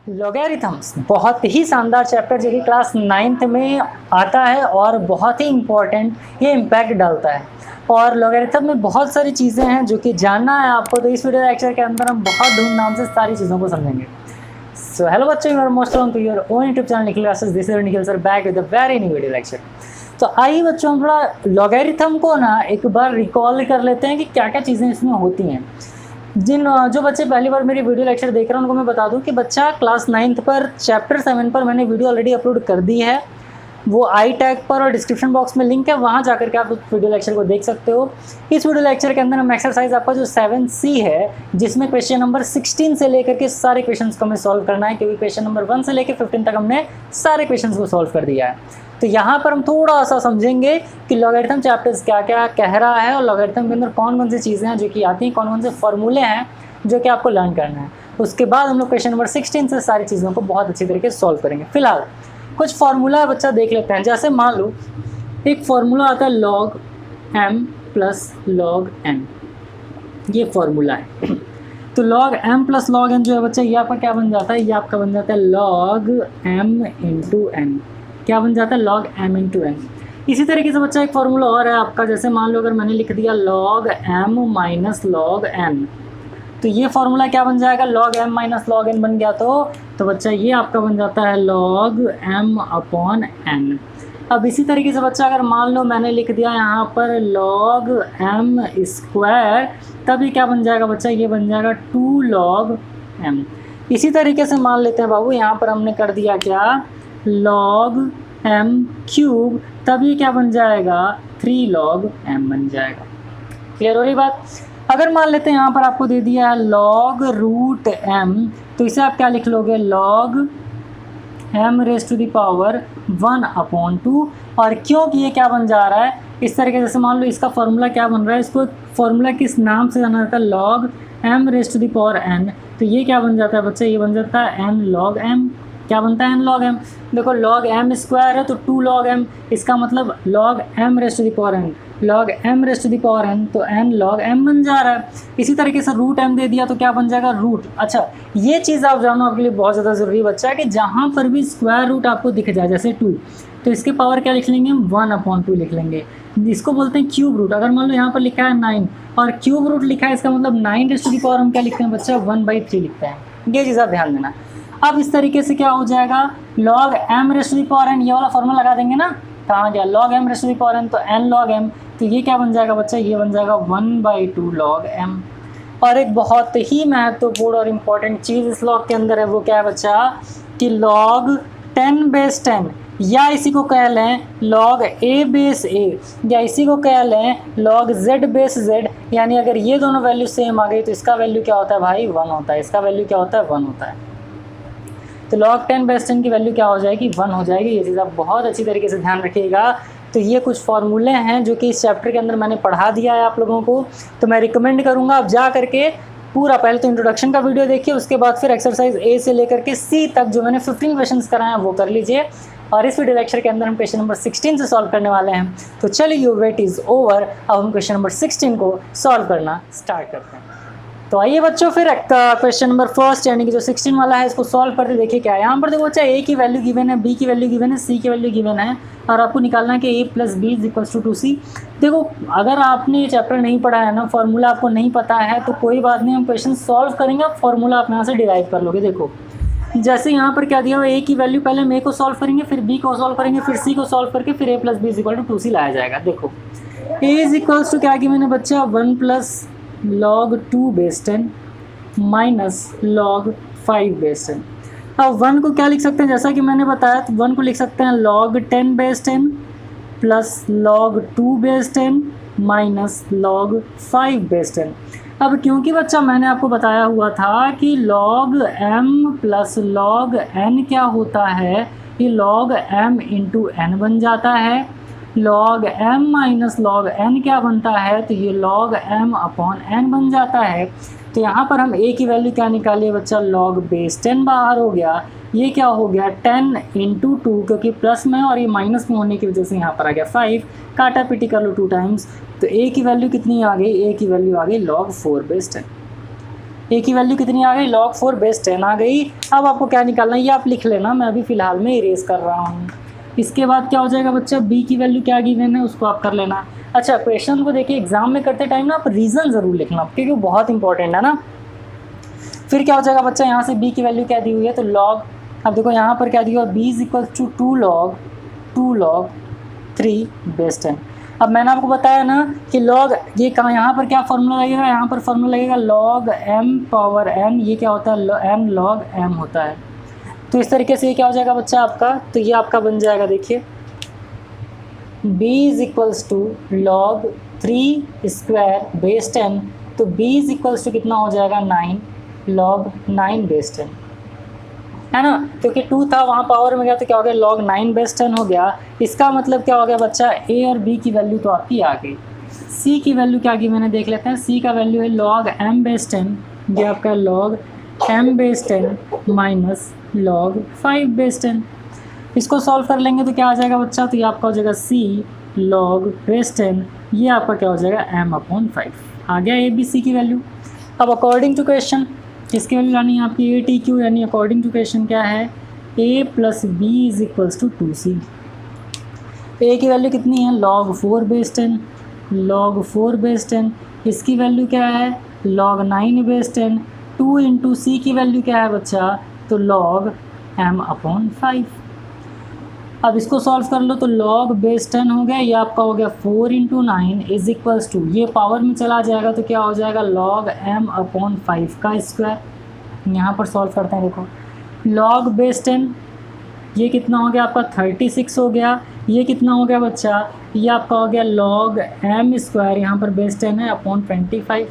Logarithms बहुत ही शानदार chapter जो कि क्लास 9th में आता है और बहुत ही इम्पॉर्टेंट ये इम्पैक्ट डालता है। और लॉगरिथम में बहुत सारी चीज़ें हैं जो कि जानना है आपको, तो इस वीडियो लेक्चर के अंदर हम बहुत धूमधाम से सारी चीज़ों को समझेंगे। सो हेलो बच्चों, you are most welcome to your own YouTube channel Nikhil classes. This is Nikhil sir back with a very new video lecture. तो आइए बच्चों, हम थोड़ा लॉगरिथम को ना एक बार रिकॉल कर लेते हैं कि क्या क्या चीज़ें इसमें होती हैं। जो बच्चे पहली बार मेरी वीडियो लेक्चर देख रहे हैं उनको मैं बता दूं कि बच्चा क्लास 9th पर चैप्टर 7 पर मैंने वीडियो ऑलरेडी अपलोड कर दी है। वो आई टैग पर और डिस्क्रिप्शन बॉक्स में लिंक है, वहाँ जाकर के आप उस वीडियो लेक्चर को देख सकते हो। इस वीडियो लेक्चर के अंदर हम एक्सरसाइज आपका जो 7C है, जिसमें क्वेश्चन नंबर 16 से लेकर के सारे क्वेश्चंस को हमें सॉल्व करना है, क्योंकि क्वेश्चन नंबर 1 से लेकर 15 तक हमने सारे क्वेश्चंस को सॉल्व कर दिया है। तो यहाँ पर हम थोड़ा सा समझेंगे कि लॉगरिथम चैप्टर्स क्या क्या कह रहा है और लॉगरिथम के अंदर कौन कौन सी चीज़ें हैं जो कि आती हैं, कौन कौन से फॉर्मूले हैं जो कि आपको लर्न करना है। उसके बाद हम लोग क्वेश्चन नंबर 16 से सारी चीज़ों को बहुत अच्छी तरीके से सॉल्व करेंगे। फिलहाल कुछ फार्मूला बच्चा देख लेते हैं। जैसे मान लो एक फार्मूला आता है log m plus log n, ये फार्मूला है। तो log m plus log n जो है बच्चा, ये आपका क्या बन जाता है, ये आपका बन जाता है log m इंटू n। क्या बन जाता है, log m इंटू n। इसी तरीके से बच्चा एक फार्मूला और है आपका, जैसे मान लो अगर मैंने लिख दिया log m minus log n, तो ये फार्मूला क्या बन जाएगा, log m minus log n बन गया। तो बच्चा ये आपका बन जाता है log m अपॉन n। अब इसी तरीके से बच्चा अगर मान लो मैंने लिख दिया यहाँ पर log m स्क्वायर, तब ये क्या बन जाएगा बच्चा, ये बन जाएगा 2 log m। इसी तरीके से मान लेते हैं बाबू, यहाँ पर हमने कर दिया क्या, log m क्यूब, तब ये क्या बन जाएगा, 3 log m बन जाएगा। क्लियर हो रही बात। अगर मान लेते हैं यहाँ पर आपको दे दिया है log रूट m, तो इसे आप क्या लिख लोगे, log m raise to the power 1 upon 2। और क्योंकि ये क्या बन जा रहा है इस तरीके से, मान लो इसका फॉर्मूला क्या बन रहा है, इसको फॉर्मूला किस नाम से जाना जाता है, log m raise to the power n। तो ये क्या बन जाता है बच्चा, ये बन जाता है n log m। क्या बनता है, n log m। देखो log m स्क्वायर है तो 2 log m, इसका मतलब log m raise to the power n, log m raise to the power n, तो n log m बन जा रहा है। इसी तरीके से रूट m दे दिया तो क्या बन जाएगा, रूट। अच्छा, ये चीज़ आप जानो आपके लिए बहुत ज़्यादा ज़रूरी बच्चा है कि जहाँ पर भी स्क्वायर रूट आपको दिख जाए, जैसे 2, तो इसके पावर क्या लिख लेंगे, 1 अपॉन 2 लिख लेंगे। इसको बोलते हैं क्यूब रूट। अगर मान लो यहाँ पर लिखा है 9 और क्यूब रूट लिखा है, इसका मतलब 9 रेज टू द पावर हम क्या लिखते हैं बच्चा, 1/3 लिखते हैं। ये चीज़ आप ध्यान देना। अब इस तरीके से क्या हो जाएगा, log m raise to the power n, ये वाला फॉर्मूला लगा देंगे ना, कहाँ गया, log m raise to the power n, तो n log m, तो ये क्या बन जाएगा बच्चा, ये बन जाएगा 1/2 log m। और एक बहुत ही महत्वपूर्ण और इम्पॉर्टेंट चीज़ इस log के अंदर है, वो क्या है बच्चा, कि log 10 बेस 10, या इसी को कह लें log a बेस a, या इसी को कह लें log z बेस z। यानी अगर ये दोनों वैल्यू सेम आ गई तो इसका वैल्यू क्या होता है भाई, 1 होता है। इसका वैल्यू क्या होता है, 1 होता है। तो log 10 बेस 10 की वैल्यू क्या हो जाएगी, 1 हो जाएगी। ये चीज़ आप बहुत अच्छी तरीके से ध्यान रखिएगा। तो ये कुछ फार्मूले हैं जो कि इस चैप्टर के अंदर मैंने पढ़ा दिया है आप लोगों को। तो मैं रिकमेंड करूँगा आप जा करके पूरा पहले तो इंट्रोडक्शन का वीडियो देखिए, उसके बाद फिर एक्सरसाइज A से लेकर के C तक जो मैंने 15 क्वेश्चंस कराए हैं वो कर लीजिए। और इस वीडियो लेक्चर के अंदर हम क्वेश्चन नंबर 16 से सॉल्व करने वाले हैं। तो चलिए, योर वेट इज़ ओवर। अब हम क्वेश्चन नंबर 16 को सॉल्व करना स्टार्ट करते हैं। तो आइए बच्चों, फिर क्वेश्चन नंबर फर्स्ट यानी कि जो 16 वाला है इसको सॉल्व करते देखिए क्या है। यहाँ पर देखो बच्चा, a की वैल्यू गिवन है, b की वैल्यू गिवन है, c की वैल्यू गिवन है, और आपको निकालना है कि a plus B is equals to 2c। देखो, अगर आपने ये चैप्टर नहीं पढ़ा है ना, फॉर्मूला आपको नहीं पता है, तो कोई बात नहीं, हम क्वेश्चन सॉल्व करेंगे, आप फॉर्मूला आप यहाँ से डिराइव कर लोगे। देखो, जैसे यहाँ पर क्या दिया हुआ, a की वैल्यू पहले हम a को सॉल्व करेंगे, फिर b को सॉल्व करेंगे, फिर c को सॉल्व करके फिर a plus B is equal to 2c लाया जाएगा। देखो, a इज इक्वल्स टू क्या कि मैंने बच्चा 1 plus log 2 base 10 minus log 5 base 10। अब 1 को क्या लिख सकते हैं, जैसा कि मैंने बताया, तो 1 को लिख सकते हैं log 10 base 10 plus log 2 base 10 minus log 5 base 10। अब क्योंकि बच्चा मैंने आपको बताया हुआ था कि log m plus log n क्या होता है, ये log m इंटू n बन जाता है। log m minus log n क्या बनता है, तो ये log m अपॉन n बन जाता है। तो यहाँ पर हम a की वैल्यू क्या निकालिए बच्चा, log बेस 10 बाहर हो गया, ये क्या हो गया 10 इंटू 2, क्योंकि प्लस में और ये माइनस में होने की वजह से यहाँ पर आ गया 5, काटा पीटी कर लो 2 टाइम्स, तो ए की वैल्यू कितनी आ गई, ए की वैल्यू आ गई log 4/10। ए की वैल्यू कितनी आ गई, log 4/10 आ गई। अब आपको क्या निकालना है ये आप लिख लेना, मैं अभी फ़िलहाल में इरेज कर रहा हूँ। इसके बाद क्या हो जाएगा बच्चा, बी की वैल्यू क्या गिवन है उसको आप कर लेना। अच्छा, क्वेश्चन को देखिए एग्जाम में करते टाइम ना आप रीज़न ज़रूर लिखना, क्योंकि वो बहुत इंपॉर्टेंट है ना। फिर क्या हो जाएगा बच्चा, यहाँ से b की वैल्यू क्या दी हुई है, तो log, अब देखो यहाँ पर क्या दिया, b is equal to 2 log 3/10। अब मैंने आपको बताया ना कि log, ये कहाँ, यहाँ पर क्या फॉर्मूला लगेगा, यहाँ पर फॉर्मूला लगेगा log m/n, ये क्या होता है n log m होता है। तो इस तरीके से ये क्या हो जाएगा बच्चा आपका, तो ये आपका बन जाएगा, देखिए b is equals to log 3² तो b इज इक्वल्स टू कितना हो जाएगा 9 log 9/10, है ना, क्योंकि 2 था वहाँ पावर में गया तो क्या हो गया log 9/10 हो गया। इसका मतलब क्या हो गया बच्चा, a और b की वैल्यू तो आपकी आ गई। c की वैल्यू क्या की मैंने देख लेते हैं, c का वैल्यू है log m/10, ये आपका log m/10 माइनस log 5/10। इसको सॉल्व कर लेंगे तो क्या आ जाएगा बच्चा, तो ये आपका हो जाएगा c log 10, ये आपका क्या हो जाएगा m/5 आ गया a b c की वैल्यू। अब अकॉर्डिंग टू क्वेश्चन किसकी वैल्यू लानी है आपकी, ए टी क्यू, यानी अकॉर्डिंग टू क्वेश्चन क्या है, a plus B is equals to 2c। A की वैल्यू कितनी है log 4/10, इसकी वैल्यू क्या है log 9/10, 2 इंटू सी की वैल्यू क्या है बच्चा, तो log m/5। अब इसको सॉल्व कर लो तो log बेस 10 हो गया, ये आपका हो गया 4 इंटू 9 इज इक्वल्स टू, ये पावर में चला जाएगा तो क्या हो जाएगा log m/5 का स्क्वायर। यहाँ पर सॉल्व करते हैं, देखो log बेस 10 ये कितना हो गया आपका 36 हो गया, ये कितना हो गया बच्चा, ये आपका हो गया log m², यहाँ पर बेस 10 है अपॉन 25।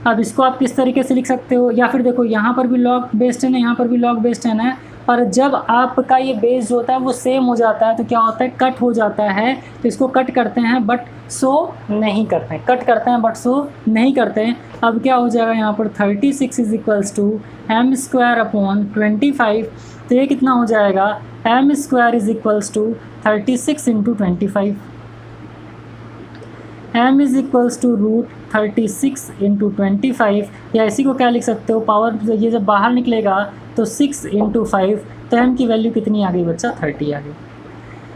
अब इसको आप किस तरीके से लिख सकते हो, या फिर देखो यहाँ पर भी log बेस 10 है, यहाँ पर भी log बेस 10 है, और जब आपका ये बेस जो होता है वो सेम हो जाता है तो क्या होता है, कट हो जाता है। तो इसको कट करते हैं बट सो नहीं करते हैं, कट करते हैं बट सो नहीं करते हैं। अब क्या हो जाएगा यहाँ पर 36 is equals to m² upon 25, तो ये कितना हो जाएगा m² is equals to 36 into 25, m is equals to √36 into 25, या इसी को क्या लिख सकते हो, पावर ये जब बाहर निकलेगा तो 6 इंटू 5, तो m की वैल्यू कितनी आ गई बच्चा 30 आ गई।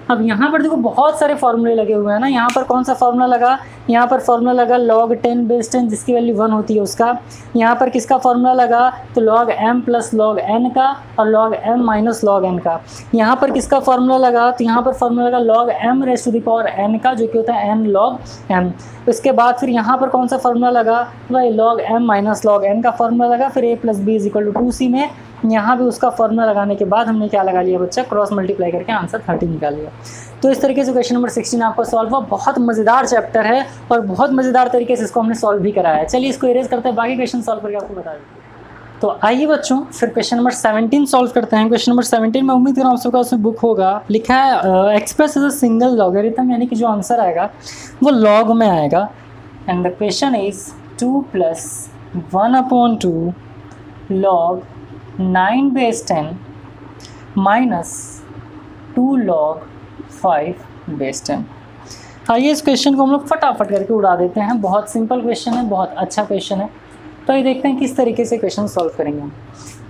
अब यहाँ पर देखो बहुत सारे फॉर्मूले लगे हुए हैं ना, यहाँ पर कौन सा फॉर्मूला लगा, यहाँ पर फॉर्मूला लगा log 10/10 जिसकी वैल्यू 1 होती है उसका। यहाँ पर किसका फॉर्मूला लगा, तो log m plus log n का और log m minus log n का। यहाँ पर किसका फॉर्मूला लगा, तो यहाँ पर फॉर्मूला लगा log m⁻n का, जो कि होता है n log m। उसके बाद फिर यहाँ पर कौन सा फॉर्मूला लगा, भाई log m minus log n का फॉर्मूला लगा। फिर a plus B is equal to 2c में यहाँ भी उसका फॉर्मूला लगाने के बाद हमने क्या लगा लिया बच्चा, क्रॉस मल्टीप्लाई करके आंसर 30 निकाल लिया। तो इस तरीके से क्वेश्चन नंबर 16 आपका सॉल्व हुआ। बहुत मज़ेदार चैप्टर है और बहुत मज़ेदार तरीके से इसको हमने सॉल्व भी कराया है। चलिए इसको इरेज करते हैं, बाकी क्वेश्चन सॉल्व करके आपको बता देते हैं। तो आइए बच्चों फिर क्वेश्चन नंबर 17 सॉल्व करते हैं। क्वेश्चन नंबर 17 में उम्मीद कर रहा हूँ आप सबका उसमें बुक होगा, लिखा है express as a single logarithm, यानी कि जो आंसर आएगा वो लॉग में आएगा। And the question is 2 + 1/2 log 9/10 minus 2 log 5/10। आइए इस क्वेश्चन को हम लोग फटाफट करके उड़ा देते हैं। बहुत सिंपल क्वेश्चन है, बहुत अच्छा क्वेश्चन है। तो ये देखते हैं किस तरीके से क्वेश्चन सॉल्व करेंगे हम।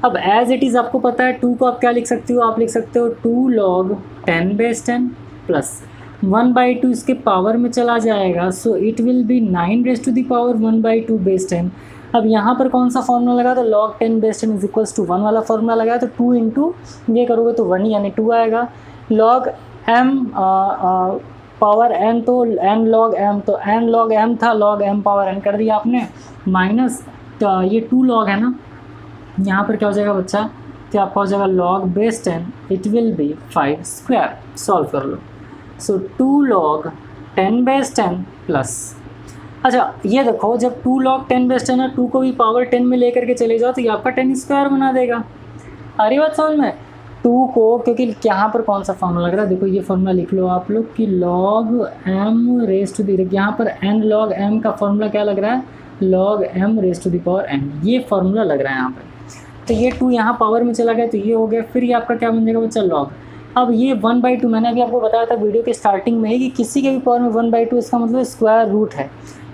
अब एज इट इज़ आपको पता है 2 को आप क्या लिख सकते हो, आप लिख सकते हो 2 log 10/10 प्लस 1/2 इसके पावर में चला जाएगा, सो इट विल बी 9⁻1/2/10। अब यहाँ पर कौन सा फॉर्मूला लगा, तो log 10/10 इज इक्वल्स टू 1 वाला फॉर्मूला लगाया, तो 2 इंटू ये करोगे तो 1 यानी 2 आएगा। log m पावर n तो n log m, तो n log m था, log m पावर n कर दिया आपने, माइनस तो ये 2 log है ना, यहाँ पर क्या हो जाएगा बच्चा, तो आपका हो जाएगा log base 10 it will B 5²। Solve कर लो, सो 2 log 10/10 प्लस, अच्छा ये देखो जब 2 log 10/10 है, 2 को भी पावर 10 में लेकर के चले जाओ तो ये आपका 10² बना देगा। आ रही बात समझ में, 2 को, क्योंकि यहाँ पर कौन सा फॉर्मूला लग रहा है, देखो ये फॉर्मूला लिख लो आप लोग कि log m⁻⁻, यहाँ पर n log m का फॉर्मूला क्या लग रहा है, log m⁻n, ये फॉर्मूला लग रहा है यहाँ पर। तो ये 2 यहाँ पावर में चला गया तो ये हो गया। फिर ये आपका क्या बन जाएगा बच्चा लॉग। अब ये 1/2 मैंने अभी आपको बताया था वीडियो के स्टार्टिंग में ही कि किसी के भी पावर में 1/2 इसका मतलब स्क्वायर रूट है।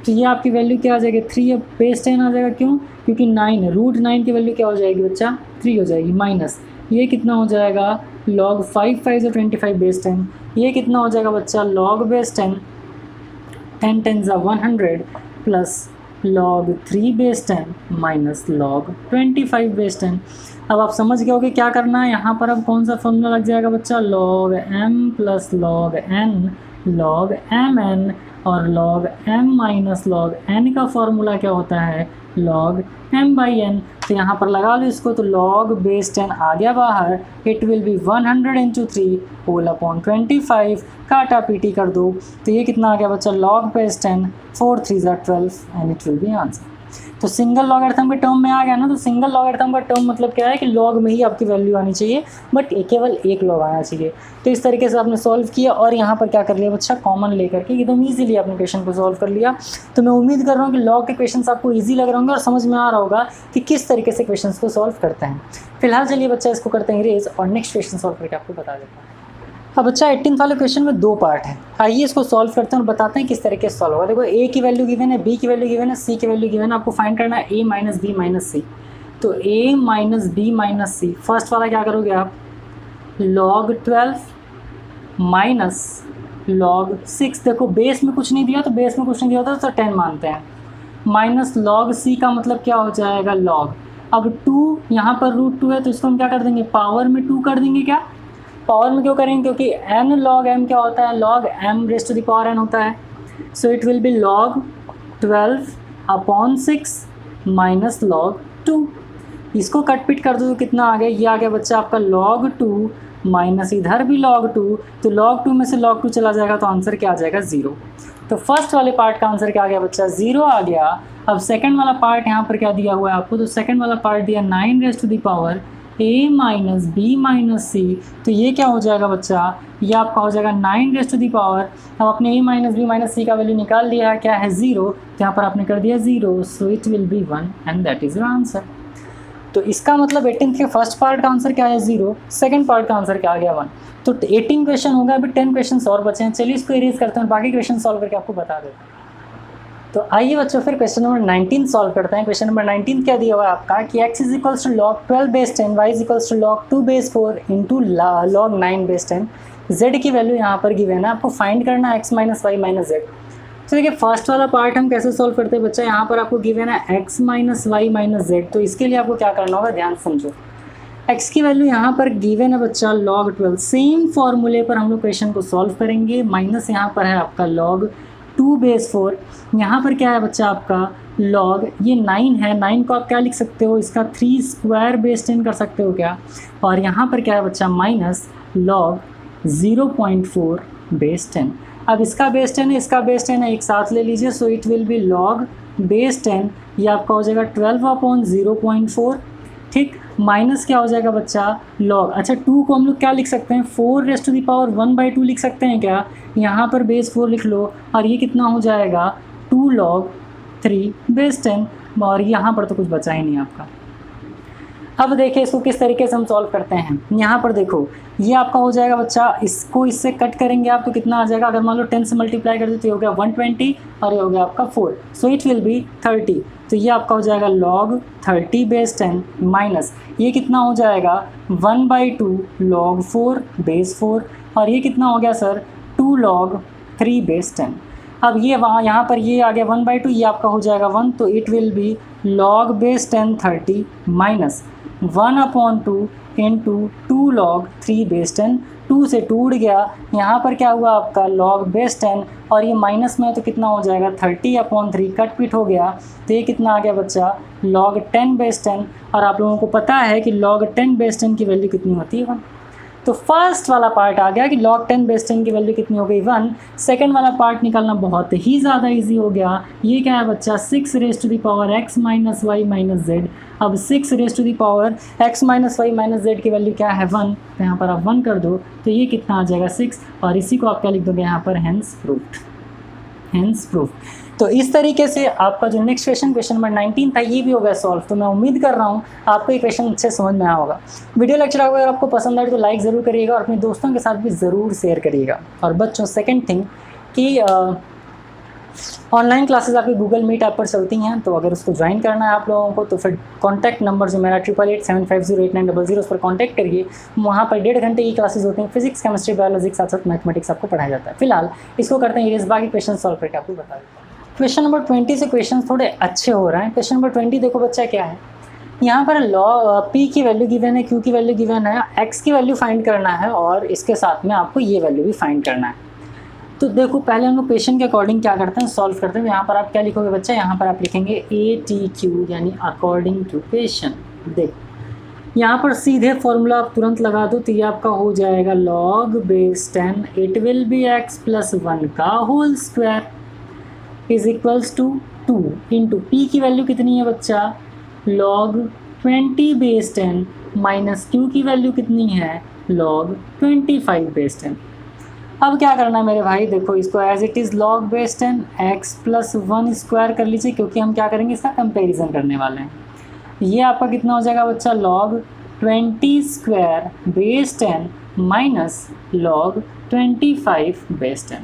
तो ये आपकी वैल्यू क्या आ जाएगी 3, अब बेस 10 आ जाएगा। क्यों? क्योंकि 9 है, रूट 9 की वैल्यू क्या हो जाएगी बच्चा 3 हो जाएगी, माइनस ये कितना हो जाएगा लॉग 5 5 से 25 बेस 10। ये कितना हो जाएगा बच्चा लॉग बेस 10, 10 10 ज़ा 100 plus log 3 base 10 minus log 25 base 10। अब आप समझ गए होगे क्या करना है यहाँ पर। अब कौन सा फॉर्मूला लग जाएगा बच्चा log m plus log n log mn, और log m minus log n का फॉर्मूला क्या होता है लॉग m/n। तो यहाँ पर लगा लो इसको, तो log बेस 10 आ गया बाहर। It will be 100 into 3 whole upon 25, काटा पीटी कर दो तो ये कितना आ गया बच्चा log बेस 10 4 3 ज़ा 12 and it will B answer. तो सिंगल लॉगरिथम के टर्म में आ गया ना। तो सिंगल लॉगरिथम का टर्म मतलब क्या है कि लॉग में ही आपकी वैल्यू आनी चाहिए, बट केवल एक लॉग आना चाहिए। तो इस तरीके से आपने सॉल्व किया और यहाँ पर क्या कर लिया बच्चा कॉमन लेकर के एकदम ईजिली आपने क्वेश्चन को सॉल्व कर लिया। तो मैं उम्मीद कर रहा हूँ कि लॉग के क्वेश्चन आपको ईजी लग रहे होंगे और समझ में आ रहा होगा कि किस तरीके से क्वेश्चन को सॉल्व करते हैं। फिलहाल चलिए बच्चा इसको करते हैं इरेज और नेक्स्ट क्वेश्चन सॉल्व करके आपको बता देता हूँ। अब बच्चा 18th वाले क्वेश्चन में 2 पार्ट है, आइए इसको सॉल्व करते हैं और बताते हैं किस तरीके से सॉल्व होगा। देखो a की वैल्यू गिवन है, b की वैल्यू गिवन है, c की वैल्यू गिवन है। आपको फाइंड करना है a minus b minus c। तो a minus b minus c, first वाला क्या करोगे आप log 12 माइनस log 6। देखो बेस में कुछ नहीं दिया, तो बेस में कुछ नहीं दिया होता तो 10 मानते हैं, माइनस log c का मतलब क्या हो जाएगा log। अब 2 यहाँ पर √2 है तो इसको हम क्या कर देंगे पावर में 2 कर देंगे। क्या पावर में क्यों करेंगे? क्योंकि n log m क्या होता है log m raise to the power n होता है। So it will be log 12 upon 6 minus log 2। इसको कट पिट कर दो तो कितना आ गया, ये आ गया बच्चा आपका log 2 माइनस इधर भी log 2, तो log 2 में से log 2 चला जाएगा तो आंसर क्या आ जाएगा 0। तो फर्स्ट वाले पार्ट का आंसर क्या आ गया बच्चा 0 आ गया। अब सेकंड वाला पार्ट यहाँ पर क्या दिया हुआ है आपको, तो सेकंड वाला पार्ट दिया 9 raise to the power a minus b minus c. तो ये क्या हो जाएगा बच्चा, ये आपका हो जाएगा 9 रेज़ टू दी पावर। अब आपने a माइनस बी माइनस सी का वैल्यू निकाल लिया है, क्या है 0, तो यहाँ पर आपने कर दिया 0, सो it will B 1 and that is your answer. तो इसका मतलब 18th के फर्स्ट पार्ट का आंसर क्या है 0, सेकंड पार्ट का आंसर क्या आ गया 1। तो 18 क्वेश्चन हो गया, अभी 10 क्वेश्चन और बचे हैं। चलिए इसको इरेज करते हैं, बाकी क्वेश्चन सॉल्व करके आपको बता देते हैं। तो आइए बच्चों फिर क्वेश्चन नंबर 19 सॉल्व करते हैं। क्वेश्चन नंबर 19 क्या दिया हुआ है आपका कि x is equals to log 12 base 10, y is equals to log 2 base 4 into log 9 base 10। z की वैल्यू यहाँ पर गिवन है, आपको फाइंड करना है x minus Y minus Z. तो देखिए फर्स्ट वाला पार्ट हम कैसे सॉल्व करते हैं बच्चा, यहाँ पर आपको गिवन है x minus Y minus Z. तो इसके लिए आपको क्या करना होगा, ध्यान समझो। x की वैल्यू यहाँ पर गिवन है बच्चा log 12, सेम फॉर्मूले पर हम लोग क्वेश्चन को सॉल्व करेंगे। माइनस यहाँ पर है आपका log 2 बेस 4, यहाँ पर क्या है बच्चा आपका log, ये 9 है, 9 को आप क्या लिख सकते हो, इसका 3 स्क्वायर बेस 10 कर सकते हो क्या। और यहाँ पर क्या है बच्चा माइनस log 0.4 बेस 10। अब इसका बेस 10 है, इसका बेस 10 है, एक साथ ले लीजिए। सो it will be log base 10, ये आपका हो जाएगा 12 अपॉन 0.4, ठीक। माइनस क्या हो जाएगा बच्चा log, अच्छा 2 को हम लोग क्या लिख सकते हैं 4 रेज़ टू दी पावर 1/2 लिख सकते हैं क्या। यहाँ पर बेस 4 लिख लो और ये कितना हो जाएगा 2 log 3 बेस 10, और यहाँ पर तो कुछ बचा ही नहीं आपका। अब देखिए इसको किस तरीके से हम सॉल्व करते हैं। यहाँ पर देखो ये आपका हो जाएगा बच्चा, इसको इससे कट करेंगे आप तो कितना आ जाएगा, अगर मान लो 10 से मल्टीप्लाई कर दे तो ये हो गया 120 और ये हो गया आपका 4, सो इट विल बी 30। तो ये आपका हो जाएगा log 30 बेस 10 माइनस ये कितना हो जाएगा 1/2 log 4 बेस 4, और ये कितना हो गया सर 2 log 3 बेस 10। अब ये वहाँ यहाँ पर ये आ गया 1/2, ये आपका हो जाएगा 1, तो it will be log base 10 30 minus 1/2 into 2 log 3 base 10। 2 से 2 उड़ गया, यहाँ पर क्या हुआ आपका log बेस 10, और ये माइनस में तो कितना हो जाएगा 30/3, कट पिट हो गया, तो ये कितना आ गया बच्चा log 10 बेस 10। और आप लोगों को पता है कि log 10 बेस 10 की वैल्यू कितनी होती है 1। तो फर्स्ट वाला पार्ट आ गया कि log 10 बेस 10 की वैल्यू कितनी हो गई 1। सेकंड वाला पार्ट निकालना बहुत ही ज़्यादा इजी हो गया। ये क्या है बच्चा 6 raise to the power x minus Y minus Z. अब 6 raise to the power x minus Y minus Z की वैल्यू क्या है 1, तो यहाँ पर आप 1 कर दो तो ये कितना आ जाएगा 6, और इसी को आप क्या लिख दोगे यहाँ पर हेंस प्रूफ्ड, हेंस प्रूफ। तो इस तरीके से आपका जो नेक्स्ट क्वेश्चन नंबर 19 था ये भी हो गया सॉल्व। तो मैं उम्मीद कर रहा हूँ आपको ये क्वेश्चन अच्छे समझ में आया होगा। वीडियो लेक्चर अगर आपको पसंद आए तो लाइक ज़रूर करिएगा और अपने दोस्तों के साथ भी ज़रूर शेयर करिएगा। और बच्चों सेकेंड थिंग कि ऑनलाइन क्लासेस आपकी गूगल मीट ऐप पर चलती हैं, तो अगर उसको ज्वाइन करना है आप लोगों को तो फिर कॉन्टैक्ट नंबर जो मेरा 8887508900 उस पर कॉन्टैक्ट करिए। वहाँ पर 1.5 घंटे की क्लासेस होती हैं, फिजिक्स केमिस्ट्री बायोलॉजी के साथ साथ मैथमेटिक्स आपको पढ़ाया जाता है। फिलहाल इसको करते हैं इरेज, बाकी क्वेश्चन सॉल्व करके आपको बता देता हूँ। क्वेश्चन नंबर 20 से क्वेश्चन थोड़े अच्छे हो रहे हैं। क्वेश्चन नंबर 20 देखो बच्चा क्या है, यहाँ पर पी की वैल्यू गिवन है, क्यू की वैल्यू गिवन है, एक्स की वैल्यू फाइंड करना है और इसके साथ में आपको ये वैल्यू भी फाइंड करना है। तो देखो पहले हम लोग क्वेश्चन के अकॉर्डिंग क्या करते हैं, सॉल्व करते हैं। यहाँ पर आप क्या लिखोगे बच्चा, यहाँ पर आप लिखेंगे ATQ यानी अकॉर्डिंग टू क्वेश्चन। देख यहाँ पर सीधे फॉर्मूला आप तुरंत लगा दो तो ये आपका हो जाएगा log base 10 it will be x + 1 का whole square is equals to 2 into P की वैल्यू कितनी है बच्चा, log 20 base 10 माइनस क्यू की वैल्यू कितनी है, log 25 base 10। अब क्या करना है मेरे भाई, देखो इसको as it is log base 10 x + 1 square कर लीजिए, क्योंकि हम क्या करेंगे इसका कंपैरिजन करने वाले हैं। ये आपका कितना हो जाएगा बच्चा, log 20 square base 10 minus log 25 base 10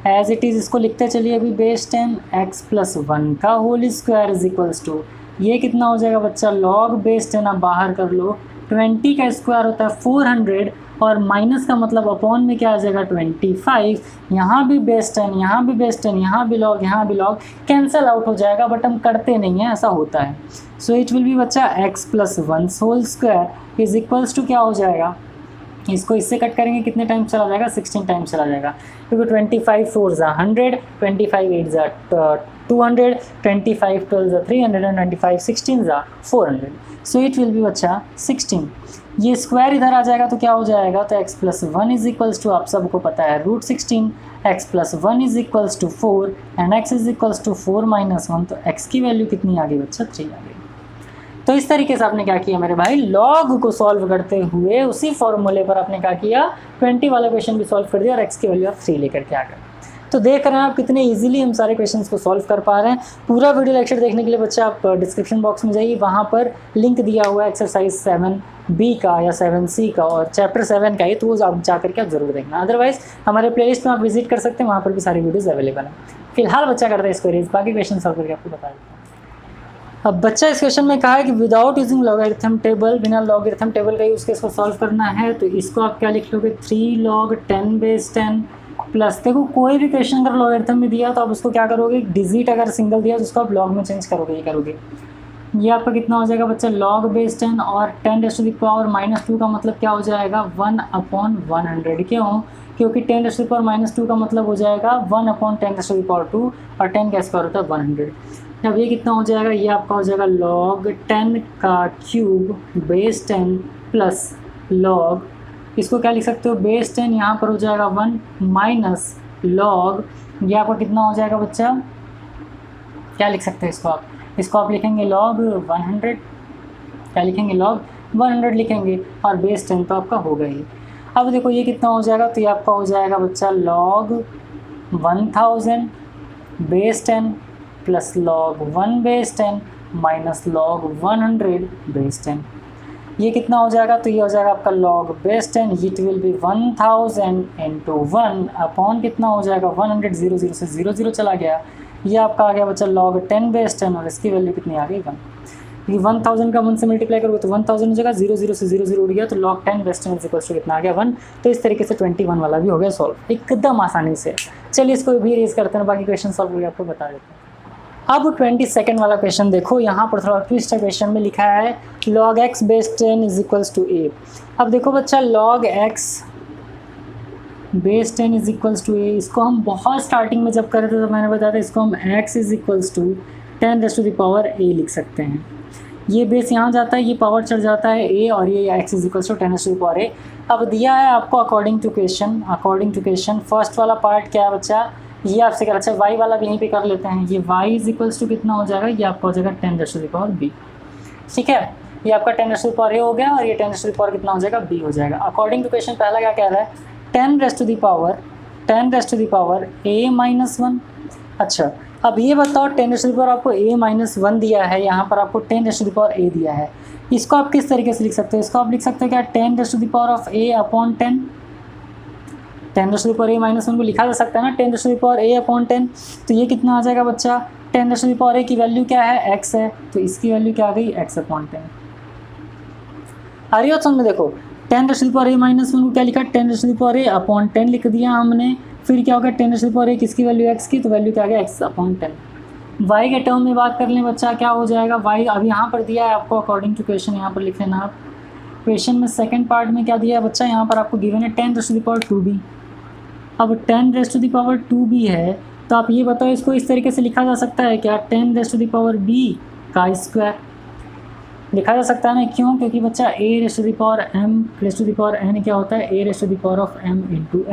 as it is इसको लिखते चलिए अभी, base 10 x + 1 का whole square is equals to ये कितना हो जाएगा बच्चा, log base 10 आप बाहर कर लो, 20 का स्क्वायर होता है 400 और माइनस का मतलब अपॉन में क्या आ जाएगा 25। यहाँ भी base 10, यहाँ भी base 10, यहाँ भी log कैंसल आउट हो जाएगा, बट हम करते नहीं हैं, ऐसा होता है। सो इट विल बी बच्चा x + 1 whole square is equals to क्या हो जाएगा, इसको इससे कट करेंगे कितने टाइम्स चला जाएगा, 16 टाइम्स चला जाएगा, क्योंकि 25 4 ज़ा 100, 25 8 ज़ा 200, 25 12 ज़ा 300 एंड 25 16 ज़ा 400। सो इट विल बी बच्चा 16। ये स्क्वायर इधर आ जाएगा तो क्या हो जाएगा, तो x + 1 इज इक्वल्स टू आप सबको पता है √16, x + 1 is equals to 4 and x is equals to 4 - 1, तो x की वैल्यू कितनी आ गई बच्चा, 3 आ गई। तो इस तरीके से आपने क्या किया मेरे भाई, लॉग को सॉल्व करते हुए उसी फॉर्मूले पर आपने क्या किया, 20 वाला क्वेश्चन भी सॉल्व कर दिया और x की वैल्यू आप 3 लेकर के आ गए। तो देख रहे हैं आप कितने इजीली हम सारे क्वेश्चंस को सॉल्व कर पा रहे हैं। पूरा वीडियो लेक्चर देखने के लिए बच्चा आप डिस्क्रिप्शन बॉक्स में जाइए, वहाँ पर लिंक दिया हुआ है एक्सरसाइज 7B का या 7C का और चैप्टर 7 का है, तो वो आप जा करके आप जरूर देखना। अदरवाइज हमारे प्लेलिस्ट में आप विजिट कर सकते हैं, वहाँ पर भी सारी वीडियोज़ अवेलेबल हैं। फिलहाल बच्चा करता है इसको रेज, बाकी क्वेश्चन सॉल्व करके आपको बता देता हूँ। अब बच्चा इस क्वेश्चन में कहा है कि विदाउट यूजिंग लॉगरिथम टेबल, बिना लॉगरिथम टेबल का यूज़ के इसको सॉल्व करना है। तो इसको आप क्या लिख लोगे, 3 log 10 base 10 प्लस, देखो कोई भी क्वेश्चन अगर लॉगरिथम में दिया तो आप उसको क्या करोगे, डिजिट अगर सिंगल दिया तो उसको आप लॉग में चेंज करोगे, ये करोगे। ये आपका कितना हो जाएगा बच्चा, log base 10 और 10⁻⁻2 का मतलब क्या हो जाएगा, 1/100। क्यों, क्योंकि 10⁻⁻2 का मतलब हो जाएगा 1/10⁻2 और 10 का स्क्वायर होता है 100। अब ये कितना हो जाएगा, ये आपका हो जाएगा log 10 का क्यूब base 10 प्लस log, इसको क्या लिख सकते हो, base 10 यहाँ पर हो जाएगा 1 माइनस log, ये आपका कितना हो जाएगा बच्चा, क्या लिख सकते हैं इसको आप लिखेंगे log 100, क्या लिखेंगे log 100 लिखेंगे और base 10 तो आपका हो गई। अब देखो ये कितना हो जाएगा, तो ये आपका हो जाएगा बच्चा log 1000 base 10 plus log 1 base 10 minus log 100 base 10। ये कितना हो जाएगा, तो ये हो जाएगा आपका log base 10, it will B 1000 into 1 upon कितना हो जाएगा 100, 0 0 से 0 0 चला गया। ये आपका आ गया बच्चा log 10 base 10 और इसकी वैल्यू कितनी आ गई 1। ये 1000 का 1 से मल्टीप्लाई करोगे तो 1000 हो जाएगा, 0 0 से 0 0 उड़ गया, तो log 10 base 10 इक्वल्स टू कितना आ गया 1। तो इस तरीके से 21 वाला भी हो गया सॉल्व एकदम आसानी से। चलिए इसको भी रेज करते हैं, बाकी क्वेश्चन सॉल्व करके आपको बता देते हैं। अब 22 वाला क्वेश्चन देखो, यहाँ पर थोड़ा ट्विस्ट है, क्वेश्चन में लिखा है log x base 10 is equals to a। अब देखो बच्चा log x base 10 is equals to a, इसको हम बहुत स्टार्टिंग में जब करे थे तो मैंने बताया था इसको हम x is equals to 10⁻⁴ a लिख सकते हैं। ये बेस यहाँ जाता है, ये पावर चढ़ जाता है a और ये x is equals to 10⁻⁴ a। अब दिया है आपको अकॉर्डिंग टू क्वेश्चन, फर्स्ट वाला पार्ट क्या है बच्चा, ये आपसे कह अच्छा y वाला भी यहीं पे कर लेते हैं। ये y इज इक्वल्स टू कितना हो जाएगा, ये आपका हो जाएगा 10⁻⁵b। ठीक है, ये आपका 10⁻⁴ हो गया और ये 10⁻⁴ कितना हो जाएगा, b हो जाएगा। अकॉर्डिंग टू क्वेश्चन पहला क्या कह रहा है, 10⁻⁴ a - 1। अच्छा अब ये बताओ 10⁻⁴ आपको a-1 दिया है, यहाँ पर आपको 10⁻⁴ दिया है, इसको आप किस तरीके से लिख सकते हो? इसको आप लिख सकते हो क्या 10⁻⁴ अपॉन 10। 10⁻⁴ को लिखा जा सकता है ना 10⁻⁴ तो ये कितना आ जाएगा बच्चा? 10⁻⁴ की वैल्यू क्या है? x है, तो इसकी वैल्यू क्या आ गई? x/10। आ रही हो समझ में? देखो 10⁻⁻1 को क्या लिखा? 10⁻⁴ लिख दिया हमने, फिर क्या होगा 10⁻⁴ किसकी वैल्यू? x की, तो वैल्यू क्या आ गया? x/10। y के टर्म में बात कर लें बच्चा, क्या हो जाएगा? y अब यहाँ पर दिया है आपको अकॉर्डिंग टू क्वेश्चन, यहाँ पर लिख लेना आप। क्वेश्चन में सेकंड पार्ट में क्या दिया है बच्चा? यहाँ पर आपको गिवन है 10⁻²b। अब 10⁻²b है, तो आप ये बताओ इसको इस तरीके से लिखा जा सकता है क्या? 10⁻b का स्क्वायर लिखा जा सकता है ना? क्यों? क्योंकि बच्चा a⁻m⁻n क्या होता है? a⁻m ×